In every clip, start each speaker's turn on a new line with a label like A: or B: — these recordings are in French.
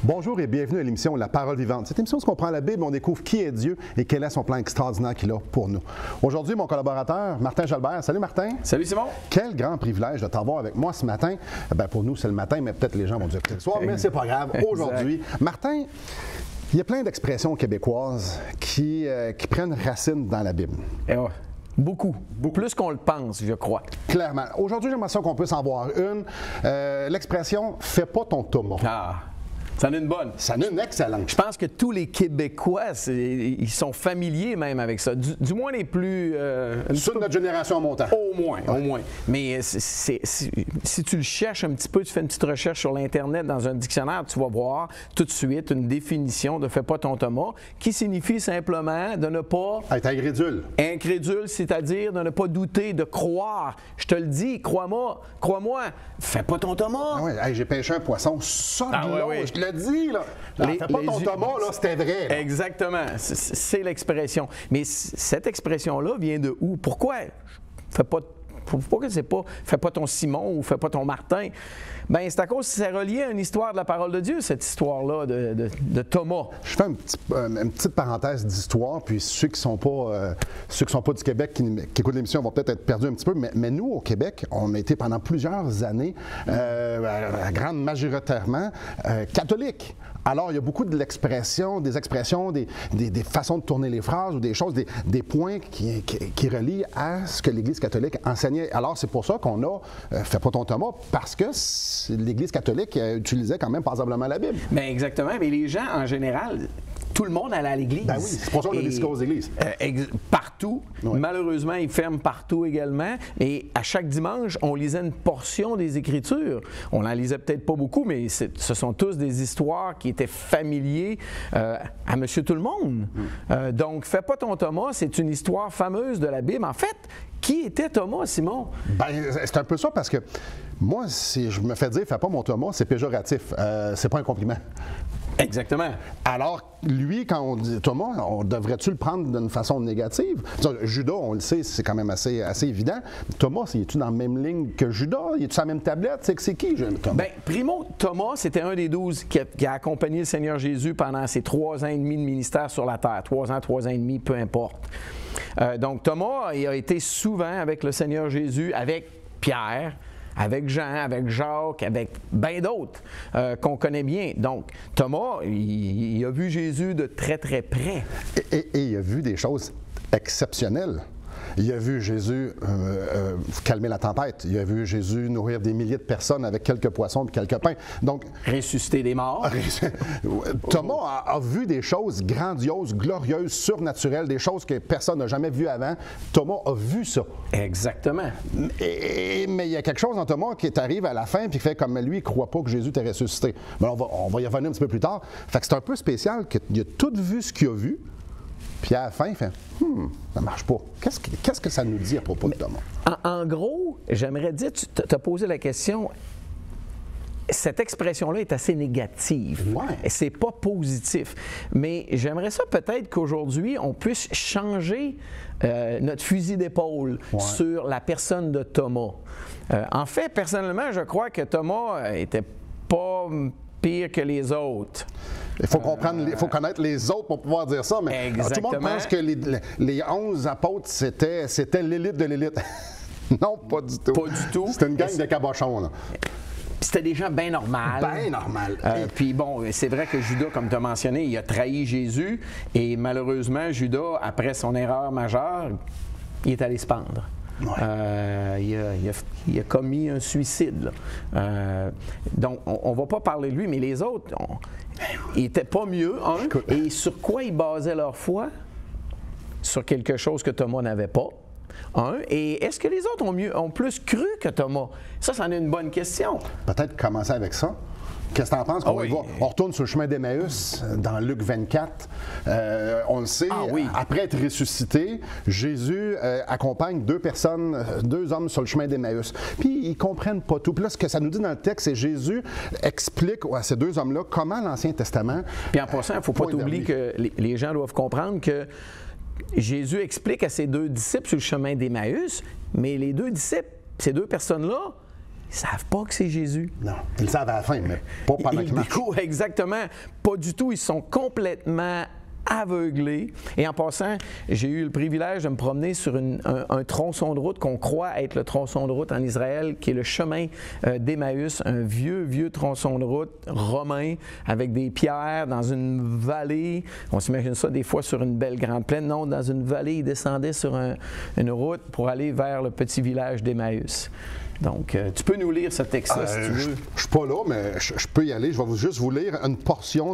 A: Bonjour et bienvenue à l'émission La Parole vivante. Cette émission, on comprend la Bible, on découvre qui est Dieu et quel est son plan extraordinaire qu'il a pour nous. Aujourd'hui, mon collaborateur, Martin Jalbert. Salut Martin.
B: Salut Simon.
A: Quel grand privilège de t'avoir avec moi ce matin. Pour nous, c'est le matin, mais peut-être les gens vont dire que c'est le soir, mais c'est pas grave. Aujourd'hui, Martin, il y a plein d'expressions québécoises qui prennent racine dans la Bible.
B: Beaucoup. Plus qu'on le pense, je crois.
A: Clairement. Aujourd'hui, j'aimerais ça qu'on puisse en voir une. L'expression « fais pas ton Thomas ».
B: Ça en est une bonne.
A: Ça en est une excellente.
B: Je pense que tous les Québécois, ils sont familiers même avec ça. Du moins les plus...
A: Ceux de notre génération en montant.
B: Au moins. Mais si tu le cherches un petit peu, tu fais une petite recherche sur l'Internet dans un dictionnaire, tu vas voir tout de suite une définition de « fais pas ton Thomas » qui signifie simplement de ne pas...
A: Être incrédule.
B: Incrédule, c'est-à-dire de ne pas douter, de croire. Je te le dis, crois-moi, fais pas ton Thomas.
A: Ah oui, j'ai pêché un poisson, je te le dis, là. Fais pas ton Thomas, là, c'était vrai. Là.
B: Exactement, c'est l'expression. Mais cette expression-là vient de où? Pourquoi? Pourquoi que c'est pas « fais pas ton Simon » ou « fais pas ton Martin ». Bien, c'est à cause que c'est relié à une histoire de la parole de Dieu, cette histoire-là de Thomas. Je
A: fais une petite parenthèse d'histoire, puis ceux qui sont pas du Québec, qui écoutent l'émission, vont peut-être être perdus un petit peu, mais nous, au Québec, on a été pendant plusieurs années, grande majoritairement, catholiques. Alors, il y a beaucoup des expressions, des façons de tourner les phrases ou des choses, des points qui relient à ce que l'Église catholique enseignait. Alors, c'est pour ça qu'on a fait pas ton Thomas, parce que l'Église catholique utilisait quand même passablement la Bible.
B: Bien, exactement. Mais les gens, en général, tout le monde allait à l'église.
A: Ben oui, c'est pour ça qu'on a des psychoses d'église.
B: Partout.
A: Oui.
B: Malheureusement, ils ferment partout également. Et à chaque dimanche, on lisait une portion des Écritures. On n'en lisait peut-être pas beaucoup, mais ce sont tous des histoires qui étaient familiers à Monsieur Tout-le-monde. Donc, fais pas ton Thomas, c'est une histoire fameuse de la Bible. En fait, qui était Thomas, Simon?
A: Ben, c'est un peu ça parce que moi, si je me fais dire « fais pas mon Thomas », c'est péjoratif. C'est pas un compliment.
B: Exactement.
A: Alors, lui, quand on dit Thomas, devrait-tu le prendre d'une façon négative? Judas, on le sait, c'est quand même assez évident. Thomas, es-tu dans la même ligne que Judas? Es-tu sur la même tablette? C'est qui, Thomas?
B: Bien, primo, Thomas, c'était un des 12 qui a accompagné le Seigneur Jésus pendant ses 3 ans et demi de ministère sur la terre. 3 ans, 3 ans et demi, peu importe. Donc, Thomas, il a été souvent avec le Seigneur Jésus, avec Pierre, avec Jean, avec Jacques, avec bien d'autres qu'on connaît bien. Donc, Thomas, il a vu Jésus de très, très près.
A: Et il a vu des choses exceptionnelles. Il a vu Jésus calmer la tempête. Il a vu Jésus nourrir des milliers de personnes avec quelques poissons et quelques pains. Donc,
B: ressusciter des morts.
A: Thomas a vu des choses grandioses, glorieuses, surnaturelles, des choses que personne n'a jamais vues avant. Thomas a vu ça.
B: Exactement.
A: Mais il y a quelque chose en Thomas qui arrive à la fin et qui fait comme lui, il ne croit pas que Jésus t'ait ressuscité. Mais on va y revenir un petit peu plus tard. Fait que c'est un peu spécial qu'il a tout vu ce qu'il a vu. Puis à la fin, il fait « ça marche pas ». Qu'est-ce que ça nous dit à propos de Thomas?
B: En gros, j'aimerais dire, tu t'as posé la question, cette expression-là est assez négative.
A: Ouais.
B: C'est pas positif. Mais j'aimerais ça peut-être qu'aujourd'hui, on puisse changer notre fusil d'épaule sur la personne de Thomas. En fait, personnellement, je crois que Thomas était pas pire que les autres.
A: Il faut comprendre, il faut connaître les autres pour pouvoir dire ça, mais tout le monde pense que les 11 apôtres, c'était l'élite de l'élite. Non, pas du tout.
B: Pas du tout.
A: C'était une gang de cabochons, là.
B: C'était des gens bien normaux.
A: Bien normal.
B: Puis bon, c'est vrai que Judas, comme tu as mentionné, il a trahi Jésus et malheureusement, Judas, après son erreur majeure, il est allé se pendre. Ouais. Il a commis un suicide. Donc, on ne va pas parler de lui, mais les autres, ils n'étaient pas mieux. Et sur quoi ils basaient leur foi? Sur quelque chose que Thomas n'avait pas. Et est-ce que les autres ont plus cru que Thomas? Ça, c'en est une bonne question.
A: Peut-être commencer avec ça. Qu'est-ce que tu en penses? On retourne sur le chemin d'Emmaüs dans Luc 24. On le sait, après être ressuscité, Jésus accompagne 2 personnes, 2 hommes sur le chemin d'Emmaüs. Puis ils ne comprennent pas tout. Puis là, ce que ça nous dit dans le texte, c'est Jésus explique à ces 2 hommes-là comment l'Ancien Testament...
B: Puis en passant, il ne faut pas t'oublier que les gens doivent comprendre que Jésus explique à ses 2 disciples sur le chemin d'Emmaüs, mais les 2 disciples, ces 2 personnes-là, Ils ne savent pas que c'est Jésus.
A: Non, ils le savent à la fin, mais pas pendant qu'ils marchent.
B: Exactement. Pas du tout. Ils sont complètement aveuglés. Et en passant, j'ai eu le privilège de me promener sur un tronçon de route qu'on croit être le tronçon de route en Israël, qui est le chemin d'Emmaüs, un vieux tronçon de route romain avec des pierres dans une vallée. On s'imagine ça des fois sur une belle grande plaine. Non, dans une vallée, ils descendaient sur une route pour aller vers le petit village d'Emmaüs. Donc, tu peux nous lire ce texte-là si tu veux.
A: Je ne suis pas là, mais je peux y aller. Je vais juste vous lire une portion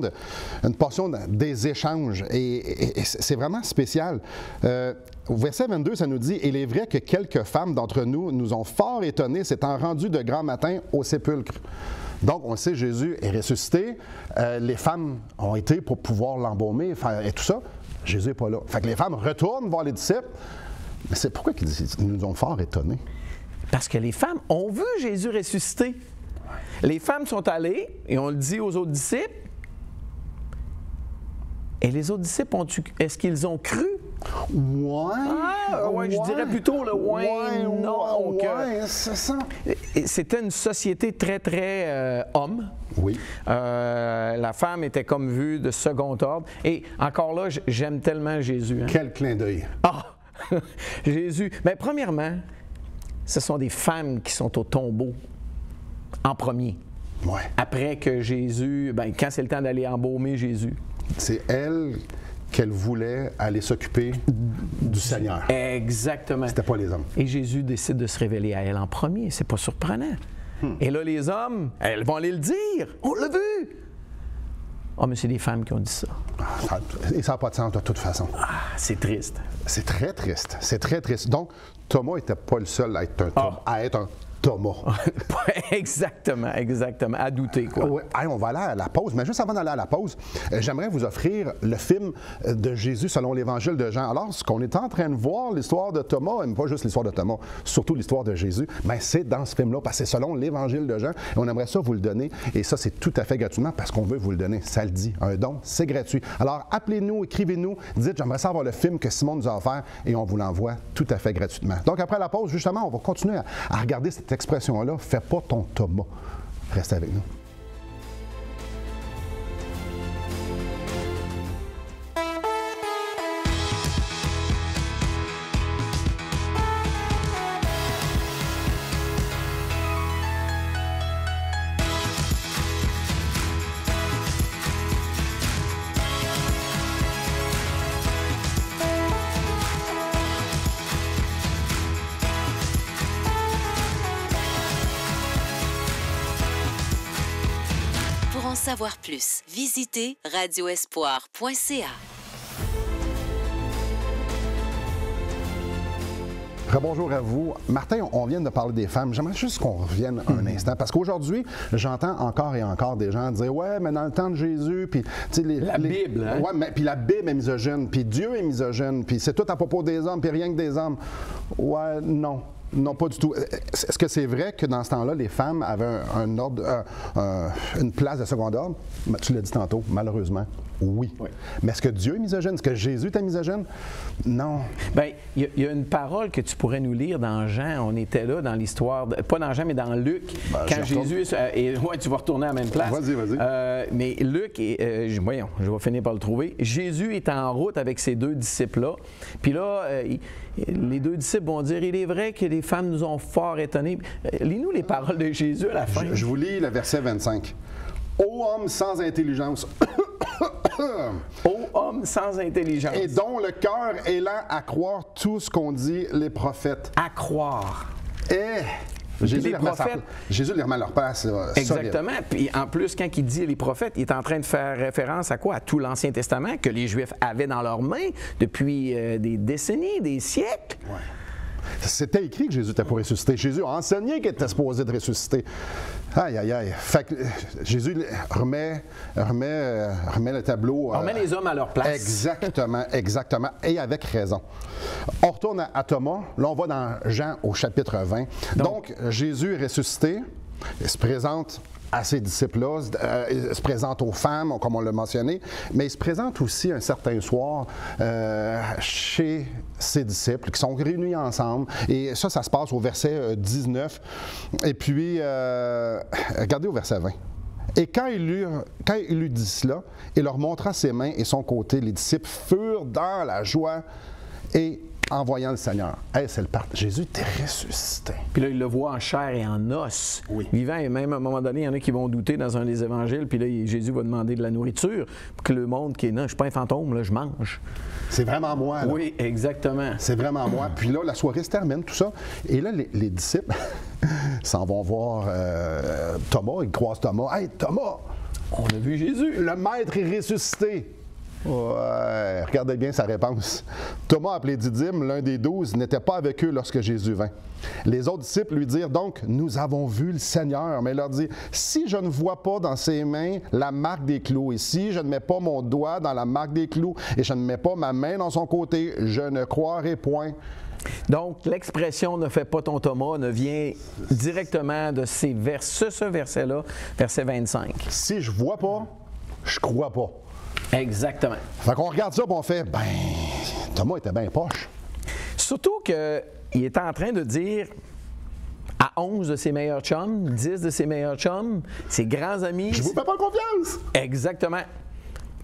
A: des échanges. Et c'est vraiment spécial. Au verset 22, ça nous dit « Il est vrai que quelques femmes d'entre nous nous ont fort étonnés s'étant rendues de grand matin au sépulcre. » Donc, on sait Jésus est ressuscité. Les femmes ont été pour pouvoir l'embaumer et tout ça. Jésus n'est pas là. Fait que les femmes retournent voir les disciples. Mais c'est pourquoi ils nous ont fort étonnés?
B: Parce que les femmes ont vu Jésus ressusciter. Les femmes sont allées, et on le dit aux autres disciples, et les autres disciples, est-ce qu'ils ont cru?
A: Ouais.
B: Je dirais plutôt le non.
A: Ouais, c'est ça.
B: C'était une société très, très homme.
A: Oui.
B: La femme était comme vue de second ordre. Et encore là, j'aime tellement Jésus. Hein?
A: Quel clin d'œil.
B: Ah! Jésus. Bien, premièrement, ce sont des femmes qui sont au tombeau en premier.
A: Ouais.
B: Après que Jésus, quand c'est le temps d'aller embaumer Jésus.
A: C'est elle qu'elle voulait aller s'occuper du Seigneur.
B: Exactement.
A: C'était pas les hommes.
B: Et Jésus décide de se révéler à elle en premier. C'est pas surprenant. Et là, les hommes, elles vont aller le dire. On l'a vu. Ah, mais c'est des femmes qui ont dit ça.
A: Et ça n'a pas de sens de toute façon.
B: Ah, c'est triste.
A: C'est très triste. C'est très triste. Donc, Thomas n'était pas le seul à être un Thomas.
B: Exactement. À douter, quoi.
A: Ouais. Hey, on va aller à la pause, mais juste avant d'aller à la pause, j'aimerais vous offrir le film de Jésus selon l'Évangile de Jean. Alors, ce qu'on est en train de voir, l'histoire de Thomas, et pas juste l'histoire de Thomas, surtout l'histoire de Jésus, c'est dans ce film-là, parce que c'est selon l'Évangile de Jean, et on aimerait ça vous le donner, et ça, c'est tout à fait gratuitement, parce qu'on veut vous le donner. Ça le dit, un don, c'est gratuit. Alors, appelez-nous, écrivez-nous, dites, j'aimerais ça avoir le film que Simon nous a offert, et on vous l'envoie tout à fait gratuitement. Donc, après la pause, justement, on va continuer à regarder cette expression-là, fais pas ton Thomas. Restez avec nous.
C: Pour en savoir plus, visitez radioespoir.ca.
A: Rebonjour à vous. Martin, on vient de parler des femmes. J'aimerais juste qu'on revienne un instant. Parce qu'aujourd'hui, j'entends encore et encore des gens dire « Ouais, mais dans le temps de Jésus... » puis
B: la Bible, hein?
A: Ouais, mais puis la Bible est misogyne, puis Dieu est misogyne, puis c'est tout à propos des hommes, puis rien que des hommes. Ouais, non. Non, pas du tout. Est-ce que c'est vrai que dans ce temps-là, les femmes avaient une place de second ordre? Tu l'as dit tantôt, malheureusement. Oui. Mais est-ce que Dieu est misogyne? Est-ce que Jésus était misogyne? Non.
B: Bien, il y a une parole que tu pourrais nous lire dans Jean. On était là dans l'histoire, pas dans Jean, mais dans Luc. Quand Jésus... ouais, tu vas retourner à la même place.
A: Vas-y.
B: Mais Luc, voyons, je vais finir par le trouver. Jésus est en route avec ses deux disciples-là. Puis là, les deux disciples vont dire, il est vrai que les femmes nous ont fort étonnés. Lis-nous les paroles de Jésus à la fin.
A: Je vous lis le verset 25. Ô homme sans intelligence...
B: Ô homme sans intelligence.
A: Et dont le cœur est lent à croire tout ce qu'ont dit les prophètes.
B: À croire.
A: Jésus les remet à leur place.
B: Exactement. Puis en plus, quand il dit les prophètes, il est en train de faire référence à quoi? À tout l'Ancien Testament que les Juifs avaient dans leurs mains depuis des décennies, des siècles.
A: Ouais. C'était écrit que Jésus était pour ressusciter. Jésus a enseigné qu'il était supposé de ressusciter. Aïe, aïe, aïe. Fait que Jésus remet le tableau.
B: On remet les hommes à leur place.
A: Exactement. Et avec raison. On retourne à Thomas. Là, on va dans Jean au chapitre 20. Donc Jésus est ressuscité. Il se présente à ces disciples-là, il se présente aux femmes, comme on l'a mentionné, mais il se présente aussi un certain soir chez ses disciples qui sont réunis ensemble. Et ça se passe au verset 19. Et puis, regardez au verset 20. Et quand il eut dit cela, il leur montra ses mains et son côté. Les disciples furent dans la joie et en voyant le Seigneur. Hey, c'est le Jésus était ressuscité.
B: Puis là, il le voit en chair et en os, vivant. Et même à un moment donné, il y en a qui vont douter dans un des évangiles. Puis là, Jésus va demander de la nourriture pour que le monde qui est non, je ne suis pas un fantôme, là, je mange.
A: C'est vraiment moi. Là.
B: Oui, exactement.
A: C'est vraiment moi. Puis là, la soirée se termine, tout ça. Et là, les disciples s'en vont voir Thomas. Ils croisent Thomas. Hey, Thomas!
B: On a vu Jésus.
A: Le maître est ressuscité. Ouais, regardez bien sa réponse. Thomas, appelé Didyme, l'un des 12, n'était pas avec eux lorsque Jésus vint. Les autres disciples lui dirent donc, nous avons vu le Seigneur. Mais il leur dit, si je ne vois pas dans ses mains la marque des clous, et si je ne mets pas mon doigt dans la marque des clous, et je ne mets pas ma main dans son côté, je ne croirai point.
B: Donc, l'expression « ne fais pas ton Thomas » ne vient directement de ce verset-là, verset 25.
A: Si je vois pas, je crois pas.
B: Exactement.
A: Fait qu'on regarde ça et on fait, ben, Thomas était bien poche.
B: Surtout qu'il était en train de dire à 11 de ses meilleurs chums, 10 de ses meilleurs chums, ses grands amis.
A: Je vous fais pas confiance.
B: Exactement.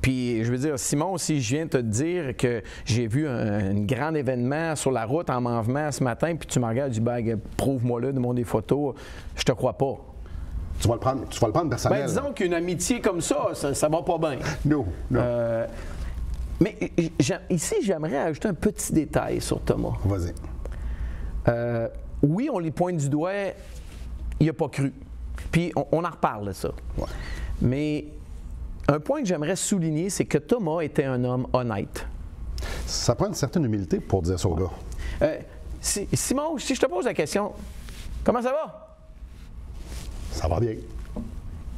B: Puis, je veux dire, Simon, si je viens te dire que j'ai vu un grand événement sur la route en m'en venant ce matin, puis tu me regardes, tu dis, ben, prouve-moi-le, demande des photos, je te crois pas.
A: Tu vas le prendre personnel.
B: Ben, disons qu'une amitié comme ça va pas bien.
A: Non.
B: Mais ici, j'aimerais ajouter un petit détail sur Thomas.
A: Vas-y.
B: Oui, on lui pointe du doigt, il n'a pas cru. Puis, on en reparle de ça.
A: Ouais.
B: Mais un point que j'aimerais souligner, c'est que Thomas était un homme honnête.
A: Ça prend une certaine humilité pour dire ça au gars.
B: Simon, si je te pose la question, comment ça va?
A: Ça va bien.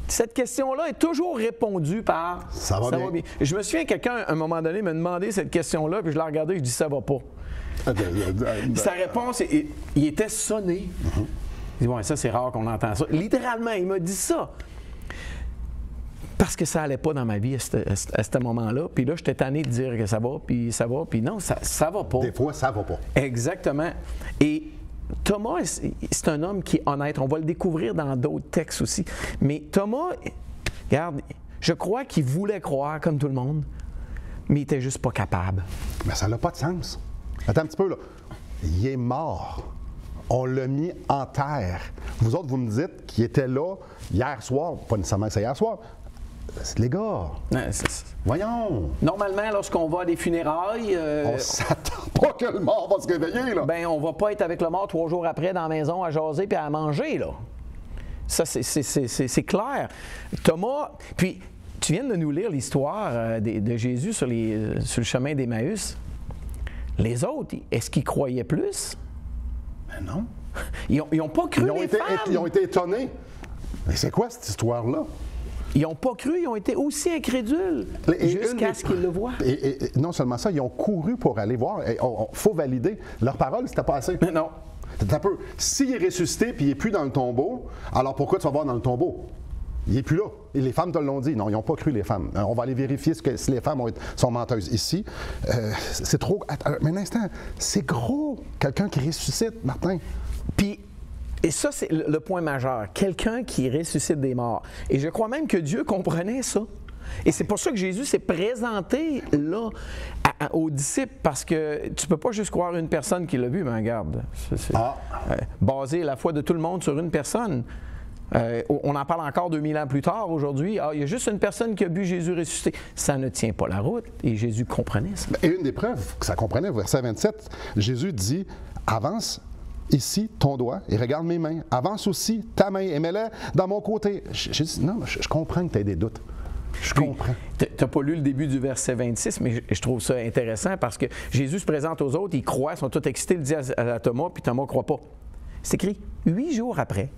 B: Cette question-là est toujours répondue par «
A: ça va bien ».
B: Je me souviens, quelqu'un, à un moment donné, m'a demandé cette question-là, puis je l'ai regardée, je dis « ça va pas ». Sa réponse, il était sonné. Il dit « ouais, ça, c'est rare qu'on entend ça ». Littéralement, il m'a dit ça. Parce que ça allait pas dans ma vie à ce moment-là. Puis là, j'étais tanné de dire que ça va, puis non, ça va pas.
A: Des fois, ça va pas.
B: Exactement. Et Thomas, c'est un homme qui est honnête. On va le découvrir dans d'autres textes aussi. Mais Thomas, regarde, je crois qu'il voulait croire comme tout le monde, mais il n'était juste pas capable.
A: Mais ça n'a pas de sens. Attends un petit peu, là. Il est mort. On l'a mis en terre. Vous autres, vous me dites qu'il était là hier soir. Pas nécessairement que c'est hier soir. Les gars, voyons.
B: Normalement, lorsqu'on va à des funérailles...
A: on s'attend pas que le mort va se réveiller, là.
B: Ben, on va pas être avec le mort 3 jours après dans la maison à jaser puis à manger, là. Ça, c'est clair. Thomas... Puis, tu viens de nous lire l'histoire de Jésus sur le chemin d'Emmaüs. Les autres, est-ce qu'ils croyaient plus?
A: Ben non.
B: Ils n'ont pas cru, les femmes.
A: Ils ont été étonnés. Mais c'est quoi cette histoire-là?
B: Ils n'ont pas cru, ils ont été aussi incrédules jusqu'à ce qu'ils le voient.
A: Et non seulement ça, ils ont couru pour aller voir. Il faut valider. Leur parole, c'était pas assez.
B: Non.
A: Un peu. S'il est ressuscité puis il n'est plus dans le tombeau, alors pourquoi tu vas voir dans le tombeau? Il n'est plus là. Et les femmes te l'ont dit. Non, ils n'ont pas cru, les femmes. On va aller vérifier si les femmes sont menteuses. Ici, c'est trop... Mais un instant, c'est gros. Quelqu'un qui ressuscite, Martin.
B: Puis... Et ça, c'est le point majeur. Quelqu'un qui ressuscite des morts. Et je crois même que Dieu comprenait ça. Et c'est pour ça que Jésus s'est présenté là aux disciples, parce que tu ne peux pas juste croire une personne qui l'a vu, mais regarde, baser la foi de tout le monde sur une personne. On en parle encore 2000 ans plus tard aujourd'hui. Il y a juste une personne qui a vu Jésus ressusciter. Ça ne tient pas la route. Et Jésus comprenait ça.
A: Et une des preuves que ça comprenait, verset 27, Jésus dit, avance ici ton doigt et regarde mes mains. Avance aussi ta main et mets-la dans mon côté. J'ai dit, non, je comprends que tu aies des doutes. Je comprends.
B: Tu n'as pas lu le début du verset 26, mais je trouve ça intéressant parce que Jésus se présente aux autres, ils croient, ils sont tous excités, il le dit à Thomas, puis Thomas ne croit pas. C'est écrit 8 jours après.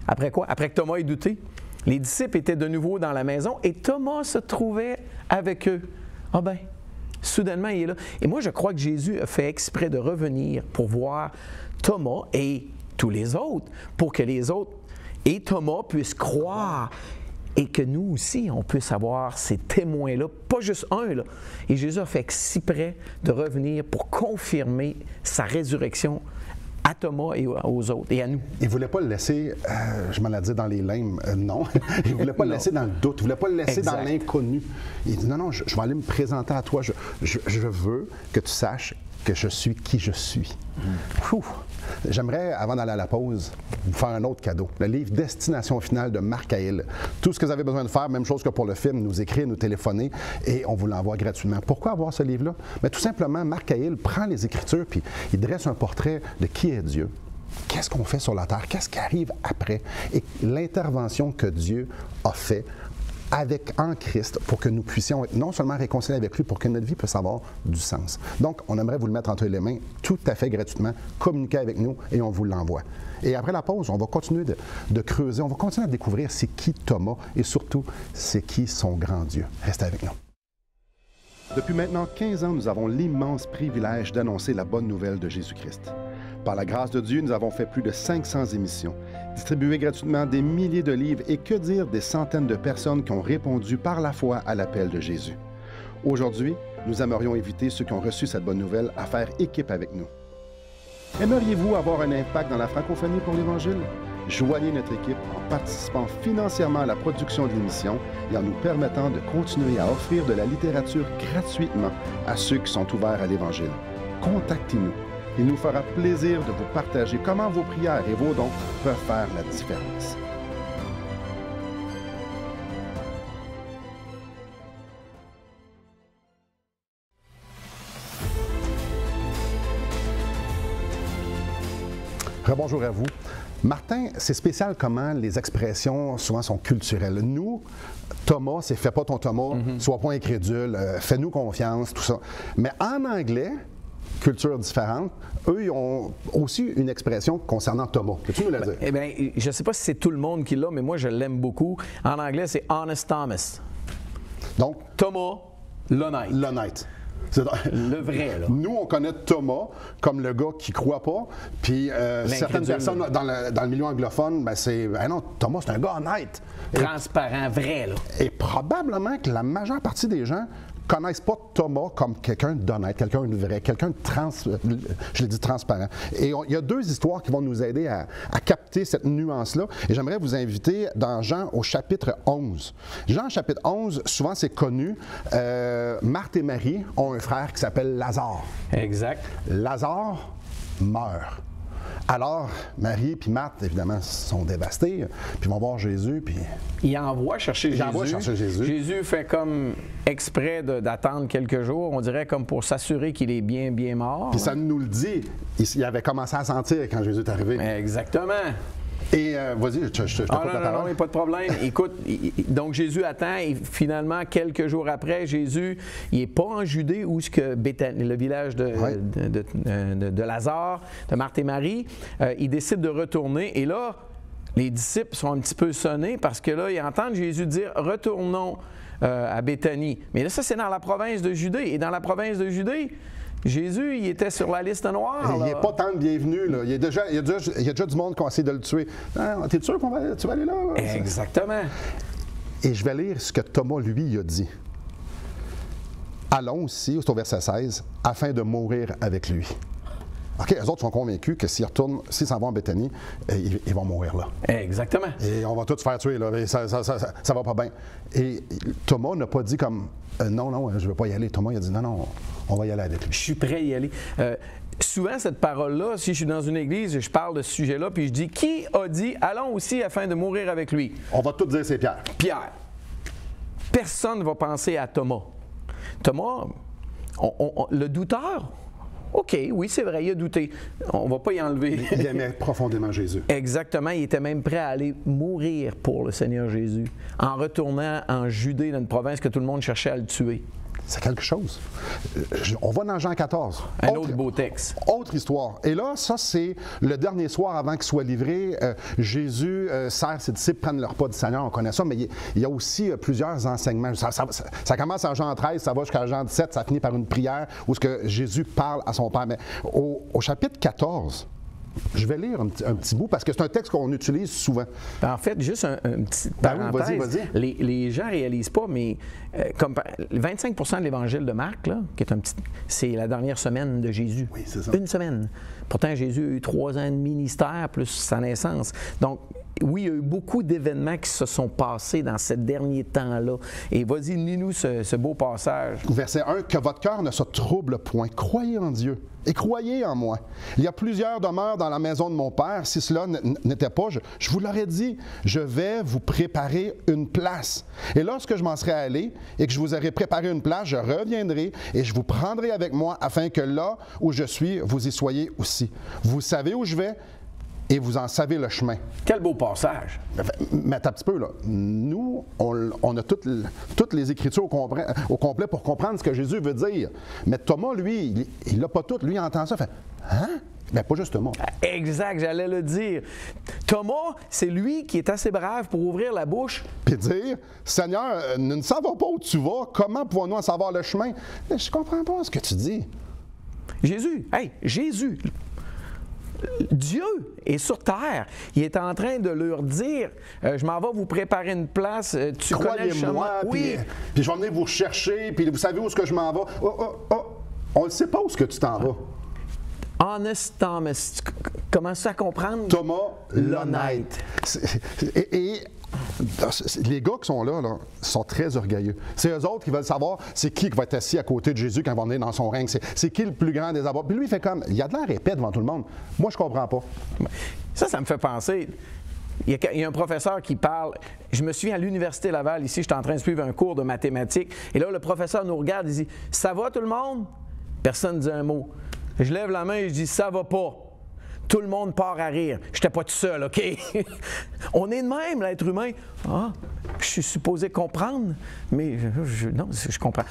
B: Après quoi? Après que Thomas ait douté. Les disciples étaient de nouveau dans la maison et Thomas se trouvait avec eux. Ah ben, soudainement, il est là. Et moi, je crois que Jésus a fait exprès de revenir pour voir Thomas et tous les autres, pour que les autres et Thomas puissent croire et que nous aussi, on puisse avoir ces témoins-là, pas juste un, là. Et Jésus a fait exprès de revenir pour confirmer sa résurrection à Thomas et aux autres, et à nous.
A: Il ne voulait pas le laisser, je m'en ai dit dans les limbes, non. Il ne voulait pas le laisser dans le doute, il ne voulait pas le laisser dans l'inconnu. Il dit, non, je vais aller me présenter à toi, je veux que tu saches que je suis qui je suis. J'aimerais, avant d'aller à la pause, vous faire un autre cadeau. Le livre Destination finale de Marc Cahill. Tout ce que vous avez besoin de faire, même chose que pour le film, nous écrire, nous téléphoner, et on vous l'envoie gratuitement. Pourquoi avoir ce livre-là? Mais tout simplement, Marc Cahill prend les Écritures puis il dresse un portrait de qui est Dieu. Qu'est-ce qu'on fait sur la terre? Qu'est-ce qui arrive après? Et l'intervention que Dieu a fait en Christ pour que nous puissions être non seulement réconciliés avec lui, pour que notre vie puisse avoir du sens. Donc, on aimerait vous le mettre entre les mains tout à fait gratuitement, communiquer avec nous et on vous l'envoie. Et après la pause, on va continuer de creuser, on va continuer à découvrir c'est qui Thomas et surtout c'est qui son grand Dieu. Restez avec nous. Depuis maintenant 15 ans, nous avons l'immense privilège d'annoncer la bonne nouvelle de Jésus-Christ. Par la grâce de Dieu, nous avons fait plus de 500 émissions, distribué gratuitement des milliers de livres et que dire des centaines de personnes qui ont répondu par la foi à l'appel de Jésus. Aujourd'hui, nous aimerions inviter ceux qui ont reçu cette bonne nouvelle à faire équipe avec nous. Aimeriez-vous avoir un impact dans la francophonie pour l'Évangile? Joignez notre équipe en participant financièrement à la production de l'émission et en nous permettant de continuer à offrir de la littérature gratuitement à ceux qui sont ouverts à l'Évangile. Contactez-nous. Il nous fera plaisir de vous partager comment vos prières et vos dons peuvent faire la différence. Rebonjour à vous. Martin, c'est spécial comment les expressions souvent sont culturelles. Nous, Thomas, c'est « fais pas ton Thomas »,« sois pas incrédule »,« fais-nous confiance », tout ça. Mais en anglais, culture différente, eux, ils ont aussi une expression concernant Thomas. Peux-tu nous la dire?
B: Eh bien, je ne sais pas si c'est tout le monde qui l'a, mais moi, je l'aime beaucoup. En anglais, c'est Honest Thomas.
A: Donc,
B: Thomas, l'honnête.
A: L'honnête.
B: Le vrai, là.
A: Nous, on connaît Thomas comme le gars qui ne croit pas. Puis certaines personnes dans le milieu anglophone, ben c'est non, Thomas, c'est un gars honnête.
B: Transparent, vrai, là.
A: Et probablement que la majeure partie des gens ne connaissent pas Thomas comme quelqu'un d'honnête, quelqu'un de vrai, quelqu'un de je l'ai dit transparent. Et il y a deux histoires qui vont nous aider à capter cette nuance-là. Et j'aimerais vous inviter dans Jean au chapitre 11. Jean, chapitre 11, souvent c'est connu. Marthe et Marie ont un frère qui s'appelle Lazare.
B: Exact.
A: Lazare meurt. Alors, Marie et Marthe, évidemment, sont dévastés, puis vont voir Jésus, puis...
B: Il envoie chercher Jésus. Jésus fait comme exprès d'attendre quelques jours, on dirait comme pour s'assurer qu'il est bien mort.
A: Puis ça nous le dit, il avait commencé à sentir quand Jésus est arrivé.
B: Exactement.
A: Et vas-y, je te coupe la parole.
B: Non, pas de problème. Écoute, donc Jésus attend et finalement, quelques jours après, Jésus, il n'est pas en Judée où est-ce que Béthanie, le village de Lazare, de Marthe et Marie, il décide de retourner. Et là, les disciples sont un petit peu sonnés parce que là, ils entendent Jésus dire « Retournons à Béthanie ». Mais là, ça, c'est dans la province de Judée. Et dans la province de Judée, Jésus, il était sur la liste noire.
A: Il n'est pas tant de bienvenu. Là. Il y a déjà du monde qui a essayé de le tuer. T'es sûr tu vas aller là?
B: Exactement.
A: Et je vais lire ce que Thomas, lui, a dit. Allons aussi, c'est au verset 16, afin de mourir avec lui. OK, eux autres sont convaincus que s'ils s'en vont en Béthanie, ils vont mourir là.
B: Exactement.
A: Et on va tous se faire tuer, là. Ça va pas bien. Et Thomas n'a pas dit comme non, je ne veux pas y aller. Thomas, il a dit non, on va y aller avec lui.
B: Je suis prêt à y aller. Souvent, cette parole-là, si je suis dans une église, je parle de ce sujet-là, puis je dis qui a dit allons aussi afin de mourir avec lui?
A: On va tous dire c'est Pierre.
B: Pierre. Personne ne va penser à Thomas. Thomas, le douteur. OK, oui, c'est vrai, il a douté. On ne va pas y enlever.
A: Il aimait profondément Jésus.
B: Exactement. Il était même prêt à aller mourir pour le Seigneur Jésus en retournant en Judée, dans une province que tout le monde cherchait à le tuer.
A: C'est quelque chose. On va dans Jean 14.
B: Un autre beau texte.
A: Autre histoire. Et là, ça, c'est le dernier soir avant qu'il soit livré. Jésus sert ses disciples prennent leur repas du Seigneur. On connaît ça, mais il y a aussi plusieurs enseignements. Ça commence en Jean 13, ça va jusqu'à Jean 17, ça finit par une prière où ce que Jésus parle à son Père. Mais au chapitre 14, Je vais lire un petit bout parce que c'est un texte qu'on utilise souvent.
B: En fait, juste un petit
A: Ben oui,
B: parenthèse.
A: vas-y.
B: Les gens ne réalisent pas, mais comme 25 de l'Évangile de Marc, là, qui est c'est la dernière semaine de Jésus.
A: Oui, c'est ça.
B: Une semaine. Pourtant, Jésus a eu 3 ans de ministère plus sa naissance. Donc, oui, il y a eu beaucoup d'événements qui se sont passés dans ce dernier temps-là. Et vas-y, lis-nous ce beau passage.
A: Verset 1, « Que votre cœur ne se trouble point. Croyez en Dieu et croyez en moi. Il y a plusieurs demeures dans la maison de mon Père. Si cela n'était pas, je vous l'aurais dit, je vais vous préparer une place. Et lorsque je m'en serai allé et que je vous aurai préparé une place, je reviendrai et je vous prendrai avec moi afin que là où je suis, vous y soyez aussi. Vous savez où je vais et vous en savez le chemin. »
B: Quel beau passage!
A: Mais attends un petit peu, là. Nous, on a toutes les Écritures au complet pour comprendre ce que Jésus veut dire. Mais Thomas, lui, il n'a pas tout. Lui, il entend ça, il fait « Hein? » Bien, pas juste Thomas.
B: Exact, j'allais le dire. Thomas, c'est lui qui est assez brave pour ouvrir la bouche.
A: Puis dire « Seigneur, nous ne savons pas où tu vas. Comment pouvons-nous en savoir le chemin? » Mais je comprends pas ce que tu dis.
B: Jésus, Jésus, Dieu est sur terre. Il est en train de leur dire, je m'en vais vous préparer une place, tu connais le chemin.
A: Croyez-moi,
B: Oui.
A: puis je vais venir vous rechercher, puis vous savez où est-ce que je m'en vais. On ne sait pas où est-ce que tu t'en vas.
B: Honest Thomas, commences à comprendre?
A: Thomas
B: l'honnête.
A: Et les gars qui sont là, sont très orgueilleux. C'est eux autres qui veulent savoir c'est qui va être assis à côté de Jésus quand il va venir dans son règne. C'est qui le plus grand des apôtres. Puis lui, il fait comme, il y a de l'air épais devant tout le monde. Moi, je comprends pas.
B: Ça me fait penser. Il y a un professeur qui parle. Je me souviens à l'Université Laval, ici, j'étais en train de suivre un cours de mathématiques. Et là, le professeur nous regarde et dit « Ça va tout le monde? » Personne ne dit un mot. Je lève la main et je dis « Ça va pas. » Tout le monde part à rire. Je n'étais pas tout seul, OK? On est de même, l'être humain. Ah, je suis supposé comprendre, mais non, je comprends.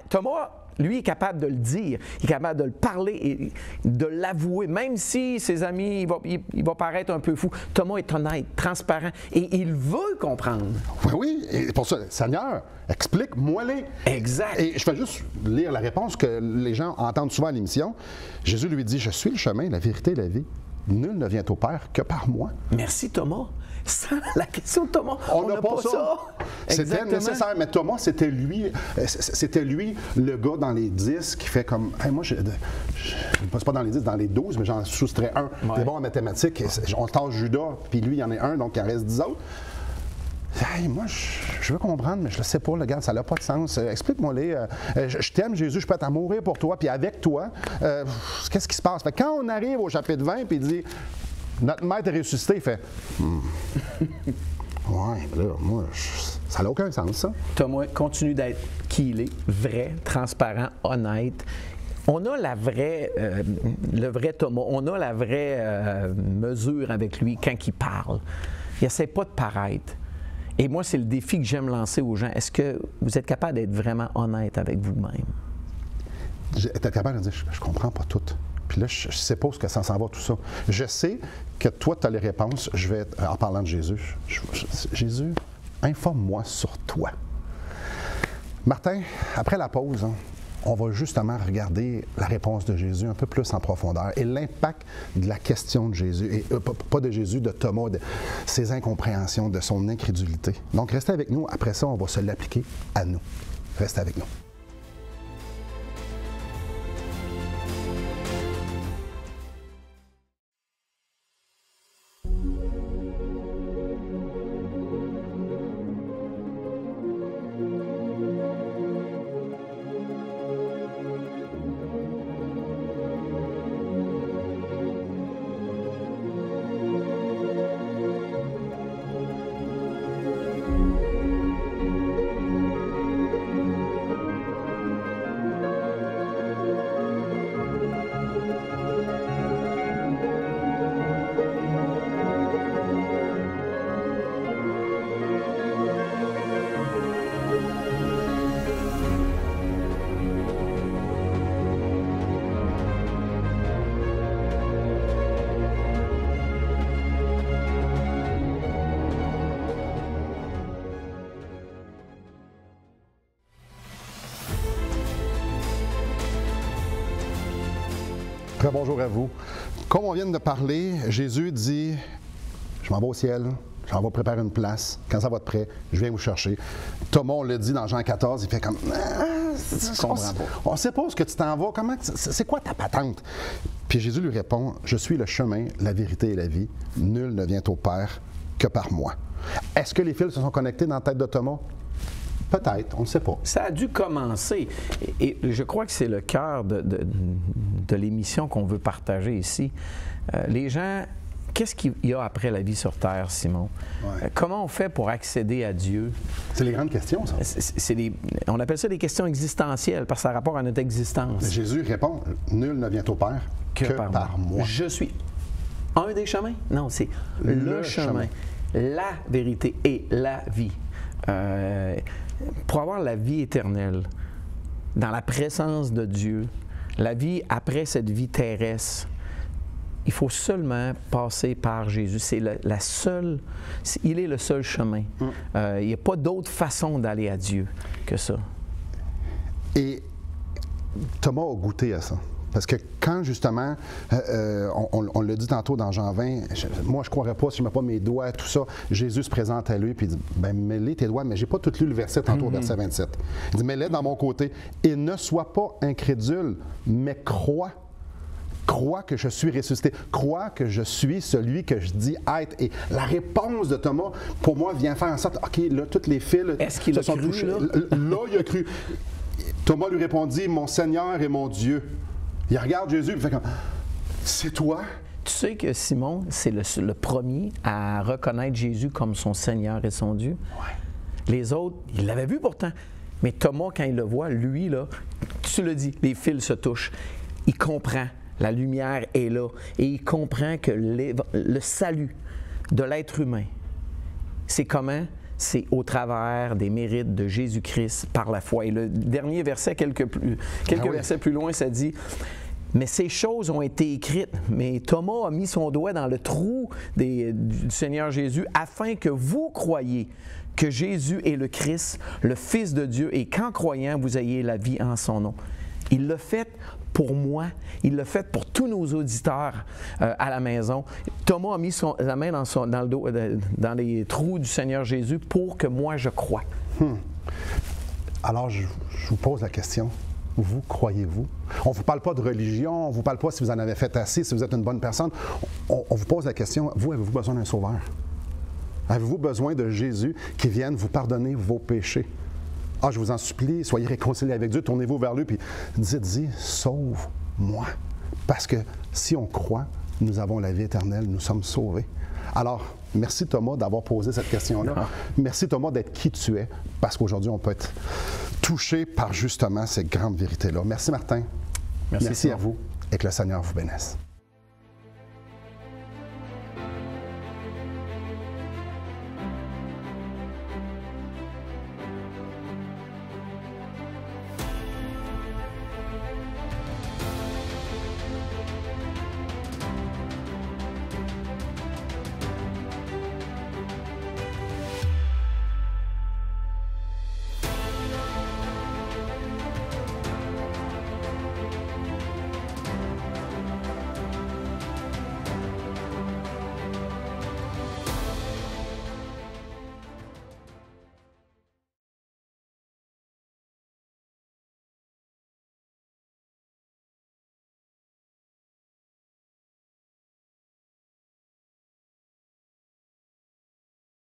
B: Thomas, lui, est capable de le dire. Il est capable de le parler et de l'avouer. Même si ses amis, il va paraître un peu fou. Thomas est honnête, transparent et il veut comprendre.
A: Oui, et pour ça, Seigneur, explique-moi-les.
B: Exact.
A: Et je vais juste lire la réponse que les gens entendent souvent à l'émission. Jésus lui dit, « Je suis le chemin, la vérité et la vie. Nul ne vient au Père que par moi. »
B: Merci, Thomas. Sans la question de Thomas, on n'a pas ça.
A: C'était nécessaire, mais Thomas, c'était lui le gars dans les 10 qui fait comme, hey, moi, je ne passe pas dans les 10, dans les 12, mais j'en soustrais un.
B: Ouais.
A: T'es bon en mathématiques, on tâche Judas, puis lui, il y en a un, donc il en reste 10 autres. Hey, moi, je veux comprendre, mais je le sais pas, le gars, ça n'a pas de sens. Explique-moi-les. Je t'aime, Jésus, je suis prêt à mourir pour toi, puis avec toi, qu'est-ce qui se passe? Fait que quand on arrive au chapitre 20, puis il dit, notre maître est ressuscité, il fait, ouais, là, moi, ça n'a aucun sens, ça.
B: Thomas continue d'être qui il est, vrai, transparent, honnête. On a le vrai Thomas, on a la vraie mesure avec lui quand il parle. Il n'essaie pas de paraître. Et moi, c'est le défi que j'aime lancer aux gens. Est-ce que vous êtes capable d'être vraiment honnête avec vous-même?
A: Être capable de dire, je comprends pas tout. Puis là, je sais pas où que ça s'en va tout ça. Je sais que toi, tu as les réponses. Je vais, en parlant de Jésus, Jésus, informe-moi sur toi. Martin, après la pause, on va justement regarder la réponse de Jésus un peu plus en profondeur et l'impact de la question de Jésus, et pas de Jésus, de Thomas, de ses incompréhensions, de son incrédulité. Donc, restez avec nous. Après ça, on va se l'appliquer à nous. Restez avec nous. Bonjour à vous. Comme on vient de parler, Jésus dit, je m'en vais au ciel, j'en vais préparer une place. Quand ça va être prêt, je viens vous chercher. Thomas, on le dit dans Jean 14, il fait comme, on ne sait pas où est-ce que tu t'en vas, c'est quoi ta patente? Puis Jésus lui répond, je suis le chemin, la vérité et la vie. Nul ne vient au Père que par moi. Est-ce que les fils se sont connectés dans la tête de Thomas? Peut-être, on ne sait pas.
B: Ça a dû commencer. Et je crois que c'est le cœur de l'émission qu'on veut partager ici. Les gens, qu'est-ce qu'il y a après la vie sur Terre, Simon? Ouais. Comment on fait pour accéder à Dieu?
A: C'est les grandes questions, ça.
B: On appelle ça des questions existentielles, parce que ça a rapport à notre existence.
A: Jésus répond, nul ne vient au Père que par moi.
B: Je suis un des chemins? Non, c'est le chemin, la vérité et la vie. Pour avoir la vie éternelle, dans la présence de Dieu, la vie après cette vie terrestre, il faut seulement passer par Jésus. C'est la seule, il est le seul chemin. Il n'y a pas d'autre façon d'aller à Dieu que ça.
A: Et Thomas a goûté à ça. Parce que quand, justement, on l'a dit tantôt dans Jean 20, moi, je ne croirais pas si je ne mets pas mes doigts, tout ça. Jésus se présente à lui, puis il dit, ben mets-les tes doigts, mais je n'ai pas tout lu le verset tantôt, verset 27. Il dit, mets-les dans mon côté, et ne sois pas incrédule, mais crois. Crois que je suis ressuscité. Crois que je suis celui que je dis être. Et la réponse de Thomas, pour moi, vient faire en sorte, OK, là, toutes les fils
B: se sont touchés.
A: Là, il a cru. Thomas lui répondit, mon Seigneur et mon Dieu. Il regarde Jésus et il fait comme, c'est toi?
B: Tu sais que Simon, c'est le premier à reconnaître Jésus comme son Seigneur et son Dieu. Ouais. Les autres, ils l'avaient vu pourtant. Mais Thomas, quand il le voit, lui, là, tu le dis, les fils se touchent. Il comprend. La lumière est là. Et il comprend que le salut de l'être humain, c'est comment? C'est au travers des mérites de Jésus-Christ par la foi. Et le dernier verset, quelques versets plus loin, ça dit, « Mais ces choses ont été écrites, mais Thomas a mis son doigt dans le trou du Seigneur Jésus afin que vous croyiez que Jésus est le Christ, le Fils de Dieu, et qu'en croyant, vous ayez la vie en son nom. » Il l'a fait pour moi, il l'a fait pour tous nos auditeurs à la maison. Thomas a mis la main dans les trous du Seigneur Jésus pour que moi je croie.
A: Alors, je vous pose la question. Vous croyez-vous? On ne vous parle pas de religion, on ne vous parle pas si vous en avez fait assez, si vous êtes une bonne personne. On vous pose la question, vous, avez-vous besoin d'un sauveur? Avez-vous besoin de Jésus qui vienne vous pardonner vos péchés? Ah, je vous en supplie, soyez réconciliés avec Dieu, tournez-vous vers lui, puis dites-y, sauve-moi. Parce que si on croit, nous avons la vie éternelle, nous sommes sauvés. Alors, merci Thomas d'avoir posé cette question-là. Merci Thomas d'être qui tu es, parce qu'aujourd'hui, on peut être touché par justement ces grandes vérités-là. Merci Martin. Merci à vous et que le Seigneur vous bénisse.